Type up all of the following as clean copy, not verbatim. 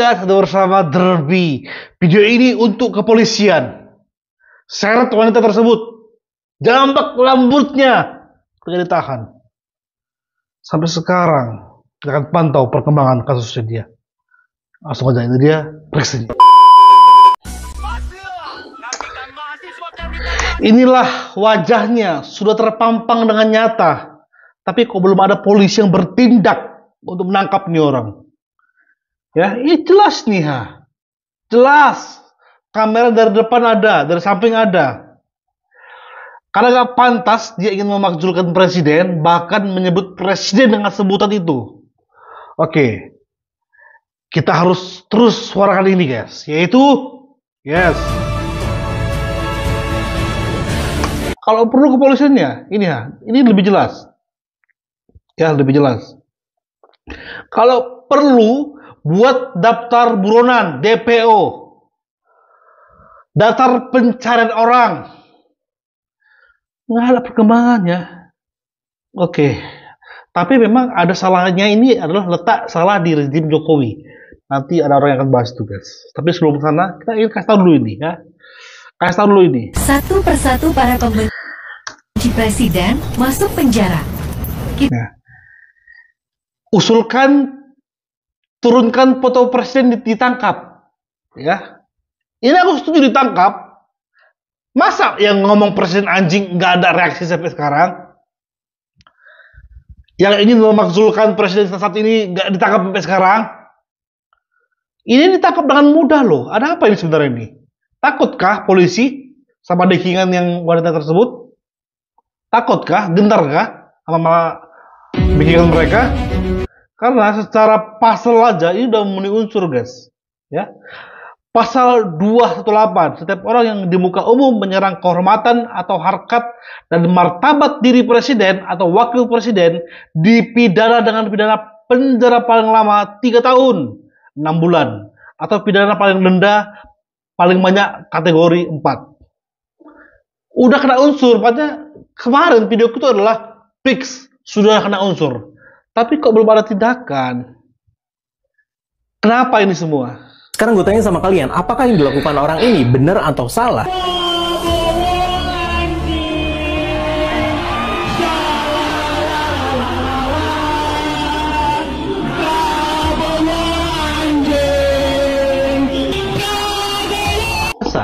Anda sedang bersama Derby. Video ini untuk kepolisian. Seret wanita tersebut. Jambak rambutnya. Tidak ditahan. Sampai sekarang kita akan pantau perkembangan kasusnya dia. Langsung aja, ini dia reaksinya. Inilah wajahnya, sudah terpampang dengan nyata. Tapi kok belum ada polisi yang bertindak untuk menangkap nih orang. Ya, ini jelas nih, jelas. Kamera dari depan ada, dari samping ada. Karena gak pantas dia ingin memakzulkan presiden, bahkan menyebut presiden dengan sebutan itu. Oke, kita harus terus suarakan ini, guys. Yaitu, yes. Kalau perlu kepolisiannya, ini lebih jelas. Ya, lebih jelas. Kalau perlu, buat daftar buronan, DPO. Daftar pencarian orang. Nggak ada perkembangannya. Oke. Tapi memang ada salahnya, ini adalah letak salah di rezim Jokowi. Nanti ada orang yang akan bahas itu, guys. Tapi sebelum sana, kita ingin kasih tahu dulu ini, ya. Kasih tahu dulu ini. Satu persatu para pembenci presiden masuk penjara. Nah, usulkan turunkan foto presiden ditangkap, ya. Ini aku setuju ditangkap. Masa yang ngomong presiden anjing nggak ada reaksi sampai sekarang? Yang ingin memakzulkan presiden saat ini nggak ditangkap sampai sekarang? Ini ditangkap dengan mudah loh. Ada apa ini sebenarnya ini? Takutkah polisi sama dekingan yang wanita tersebut? Takutkah? Gentarkah sama dekingan mereka? Karena secara pasal aja ini udah memenuhi unsur, guys. Ya. Pasal 218, setiap orang yang di muka umum menyerang kehormatan atau harkat dan martabat diri presiden atau wakil presiden dipidana dengan pidana penjara paling lama 3 tahun 6 bulan atau pidana paling rendah paling banyak kategori 4. Udah kena unsur, padahal kemarin video itu adalah fix sudah kena unsur. Tapi kok belum ada tindakan? Kenapa ini semua? Sekarang gue tanya sama kalian, apakah yang dilakukan orang ini benar atau salah?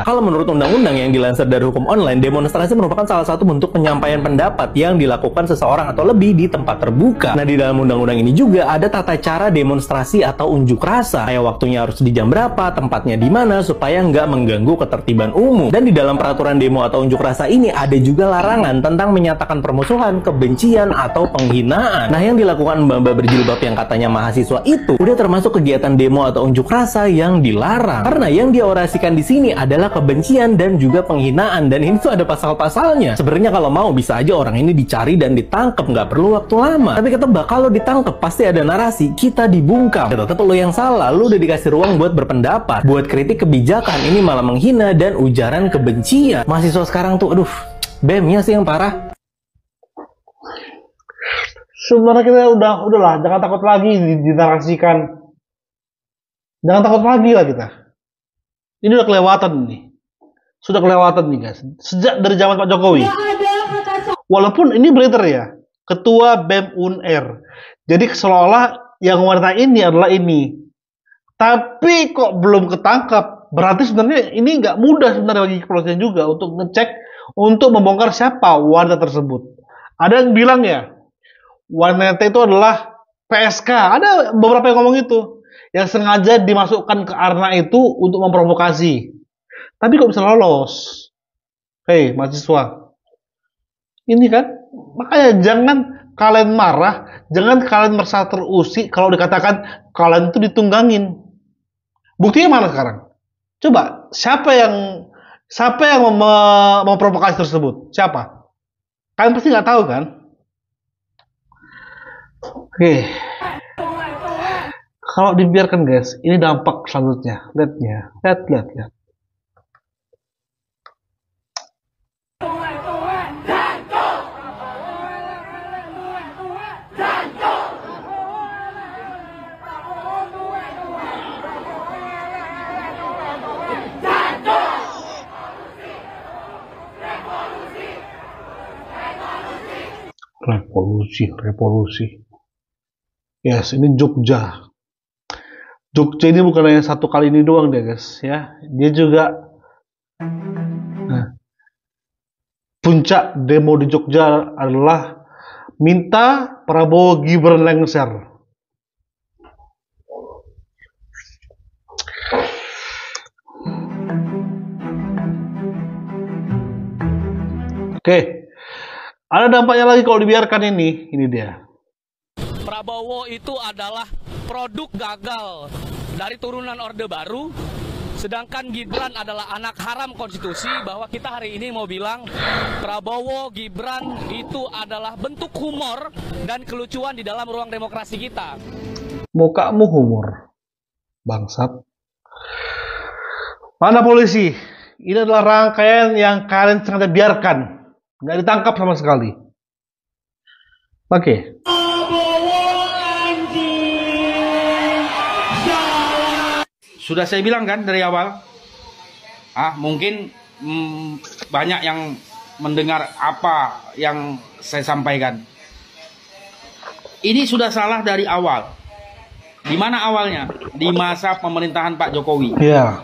Kalau menurut undang-undang yang dilansir dari hukum online, demonstrasi merupakan salah satu bentuk penyampaian pendapat yang dilakukan seseorang atau lebih di tempat terbuka. Nah, di dalam undang-undang ini juga ada tata cara demonstrasi atau unjuk rasa. Kayak waktunya harus di jam berapa, tempatnya di mana, supaya nggak mengganggu ketertiban umum. Dan di dalam peraturan demo atau unjuk rasa ini ada juga larangan tentang menyatakan permusuhan, kebencian, atau penghinaan. Nah, yang dilakukan mbak-mbak berjilbab yang katanya mahasiswa itu udah termasuk kegiatan demo atau unjuk rasa yang dilarang. Karena yang diorasikan di sini adalah kebencian dan juga penghinaan, dan ini tuh ada pasal-pasalnya. Sebenarnya kalau mau bisa aja orang ini dicari dan ditangkap, nggak perlu waktu lama. Tapi ketebak kalau ditangkap pasti ada narasi kita dibungkam. Ya, tetap lo yang salah, lo udah dikasih ruang buat berpendapat, buat kritik kebijakan, ini malah menghina dan ujaran kebencian. Mahasiswa sekarang tuh, aduh, BEM-nya sih yang parah. Sebenarnya kita udahlah, jangan takut lagi dinarasikan. Jangan takut lagi lah kita. Ini udah kelewatan nih. Sudah kelewatan nih, guys. Sejak dari zaman Pak Jokowi. Walaupun ini beredar ya, Ketua BEM UNR. Jadi seolah-olah yang wanita ini adalah ini. Tapi kok belum ketangkap. Berarti sebenarnya ini nggak mudah sebenarnya bagi kepolisian juga untuk ngecek, untuk membongkar siapa wanita tersebut. Ada yang bilang ya, wanita itu adalah PSK. Ada beberapa yang ngomong itu. Yang sengaja dimasukkan ke arena itu untuk memprovokasi. Tapi kok bisa lolos? Hei, mahasiswa. Ini kan, makanya jangan kalian marah, jangan kalian merasa terusik kalau dikatakan kalian itu ditunggangin. Buktinya mana sekarang? Coba, siapa yang memprovokasi tersebut? Siapa? Kalian pasti nggak tahu kan? Oke. Kalau dibiarkan, guys, ini dampak selanjutnya. Lihat. Revolusi, revolusi. Yes, ini Jogja. Jogja ini bukan hanya satu kali ini doang deh guys ya. Dia juga puncak demo di Jogja adalah minta Prabowo Gibran lengser. Oke, ada dampaknya lagi kalau dibiarkan ini. Ini dia. Prabowo itu adalah produk gagal dari turunan Orde Baru, sedangkan Gibran adalah anak haram konstitusi. Bahwa kita hari ini mau bilang Prabowo Gibran itu adalah bentuk humor dan kelucuan di dalam ruang demokrasi kita. Mukamu humor, bangsat. Mana polisi? Ini adalah rangkaian yang kalian sengaja biarkan, nggak ditangkap sama sekali. Oke. Sudah saya bilang kan dari awal, mungkin banyak yang mendengar apa yang saya sampaikan. Ini sudah salah dari awal. Di mana awalnya? Di masa pemerintahan Pak Jokowi. Iya.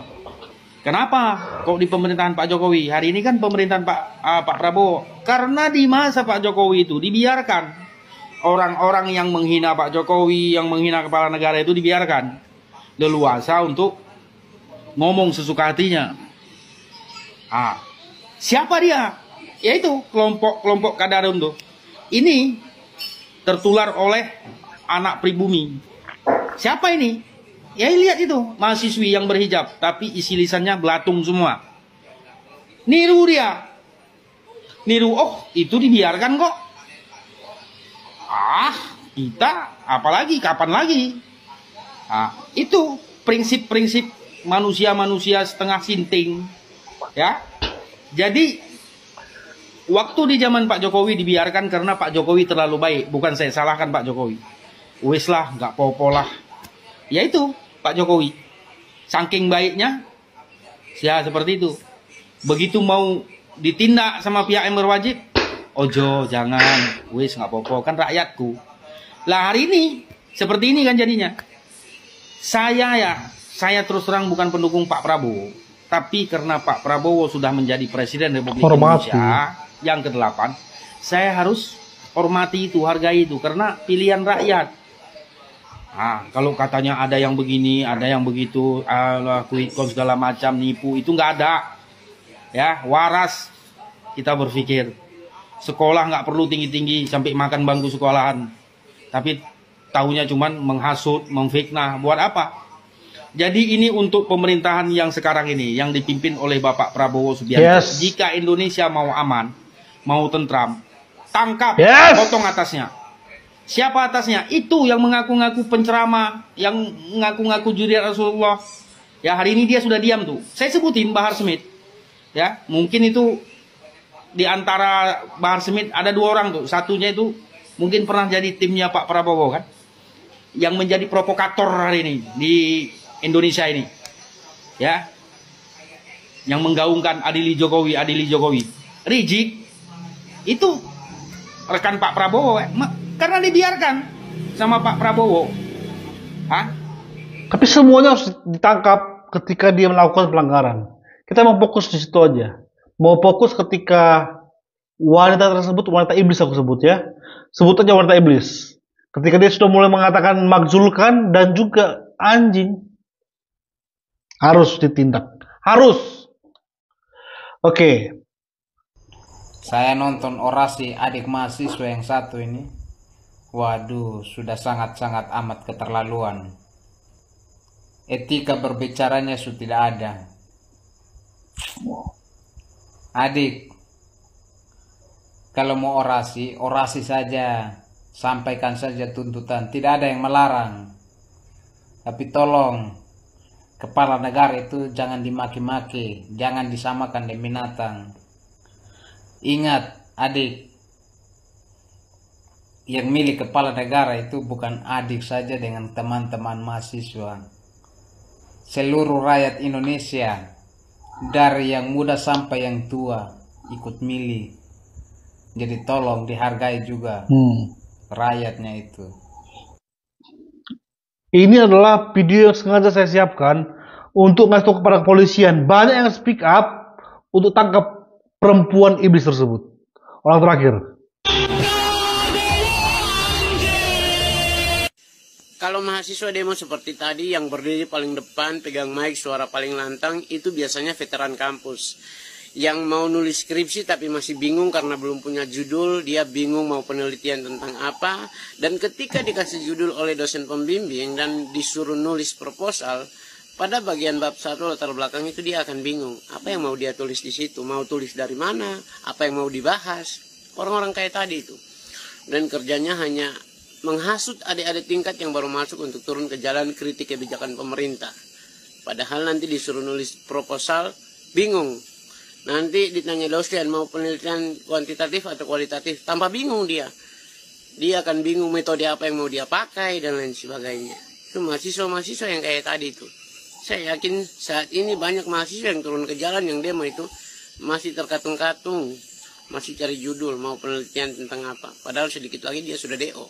Kenapa kok di pemerintahan Pak Jokowi? Hari ini kan pemerintahan Pak Prabowo. Karena di masa Pak Jokowi itu dibiarkan orang-orang yang menghina Pak Jokowi, yang menghina kepala negara itu dibiarkan leluasa untuk ngomong sesuka hatinya. Siapa dia? Yaitu kelompok Kadarun tuh. Ini tertular oleh anak pribumi. Siapa ini? Ya lihat itu, mahasiswi yang berhijab, tapi isi lisannya belatung semua. Niru dia. Niru, itu dibiarkan kok. Kita apalagi, kapan lagi? Itu prinsip-prinsip manusia-manusia setengah sinting, ya. Jadi waktu di zaman Pak Jokowi dibiarkan karena Pak Jokowi terlalu baik. Bukan saya salahkan Pak Jokowi. Wes lah, nggak popo lah. Ya itu Pak Jokowi, saking baiknya, ya seperti itu. Begitu mau ditindak sama pihak yang berwajib, ojo jangan, wes nggak popo, kan rakyatku. Lah hari ini seperti ini kan jadinya. Saya terus terang bukan pendukung Pak Prabowo, tapi karena Pak Prabowo sudah menjadi Presiden Republik Indonesia yang ke-8, saya harus hormati itu, hargai itu, karena pilihan rakyat. Kalau katanya ada yang begini, ada yang begitu, quick count segala macam, nipu, itu nggak ada. Ya, waras kita berpikir. Sekolah nggak perlu tinggi-tinggi sampai makan bangku sekolahan. Tapi tahunya cuman menghasut, memfitnah, buat apa? Jadi ini untuk pemerintahan yang sekarang ini, yang dipimpin oleh Bapak Prabowo Subianto. Yes. Jika Indonesia mau aman, mau tentram, tangkap, potong atasnya. Siapa atasnya? Itu yang mengaku-ngaku penceramah, yang mengaku-ngaku juriat Rasulullah. Ya hari ini dia sudah diam tuh. Saya sebutin Bahar Smith. Ya, mungkin itu di antara Bahar Smith ada 2 orang tuh. Satunya itu mungkin pernah jadi timnya Pak Prabowo kan, yang menjadi provokator hari ini di Indonesia ini, ya, yang menggaungkan adili Jokowi. Rizik itu rekan Pak Prabowo, karena dibiarkan sama Pak Prabowo. Tapi semuanya harus ditangkap ketika dia melakukan pelanggaran. Kita mau fokus di situ aja. Mau fokus ketika wanita tersebut, wanita iblis aku sebut ya. Sebut aja wanita iblis. Ketika dia sudah mulai mengatakan makzulkan dan juga anjing, harus ditindak. Harus. Oke. Saya nonton orasi adik mahasiswa yang satu ini. Waduh, sudah sangat-sangat amat keterlaluan. Etika berbicaranya sudah tidak ada. Adik, kalau mau orasi, orasi saja. Sampaikan saja tuntutan, tidak ada yang melarang. Tapi tolong, kepala negara itu jangan dimaki-maki, jangan disamakan dengan binatang. Ingat, adik, yang milik kepala negara itu bukan adik saja dengan teman-teman mahasiswa. Seluruh rakyat Indonesia, dari yang muda sampai yang tua, ikut milih. Jadi tolong dihargai juga rakyatnya itu. Ini adalah video yang sengaja saya siapkan untuk ngasih tahu kepada kepolisian. Banyak yang speak up untuk tangkap perempuan iblis tersebut. Orang terakhir. Kalau mahasiswa demo seperti tadi yang berdiri paling depan, pegang mic, suara paling lantang, itu biasanya veteran kampus. Yang mau nulis skripsi tapi masih bingung karena belum punya judul, dia bingung mau penelitian tentang apa, dan ketika dikasih judul oleh dosen pembimbing dan disuruh nulis proposal, pada bagian bab 1 latar belakang itu dia akan bingung. Apa yang mau dia tulis di situ? Mau tulis dari mana? Apa yang mau dibahas? Orang-orang kayak tadi itu. Dan kerjanya hanya menghasut adik-adik tingkat yang baru masuk untuk turun ke jalan kritik kebijakan pemerintah. Padahal nanti disuruh nulis proposal, bingung. Nanti ditanya dosen mau penelitian kuantitatif atau kualitatif, tambah bingung dia. Dia akan bingung metode apa yang mau dia pakai dan lain sebagainya. Itu mahasiswa-mahasiswa yang kayak tadi itu. Saya yakin saat ini banyak mahasiswa yang turun ke jalan yang demo itu masih terkatung-katung, masih cari judul mau penelitian tentang apa. Padahal sedikit lagi dia sudah DO.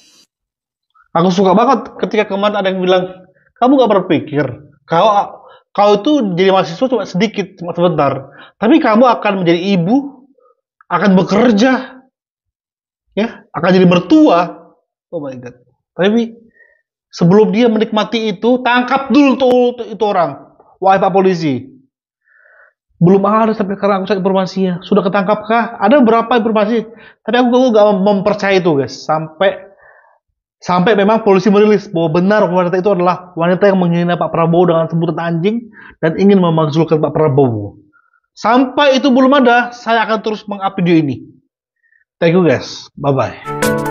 Aku suka banget ketika kemarin ada yang bilang, kamu gak berpikir kau itu jadi mahasiswa cuma sedikit, cuma sebentar, tapi kamu akan menjadi ibu, akan bekerja, ya, akan jadi mertua. Oh my god. Tapi sebelum dia menikmati itu, tangkap dulu tuh itu orang. Wahai Pak Polisi. Belum ada sampai sekarang aku cari informasinya. Sudah ketangkapkah? Ada berapa informasi? Tapi aku gak mempercayai itu, guys. Sampai memang polisi merilis bahwa benar wanita itu adalah wanita yang menghina Pak Prabowo dengan sebutan anjing dan ingin memakzulkan Pak Prabowo. Sampai itu belum ada, saya akan terus meng-up video ini. Thank you guys. Bye-bye.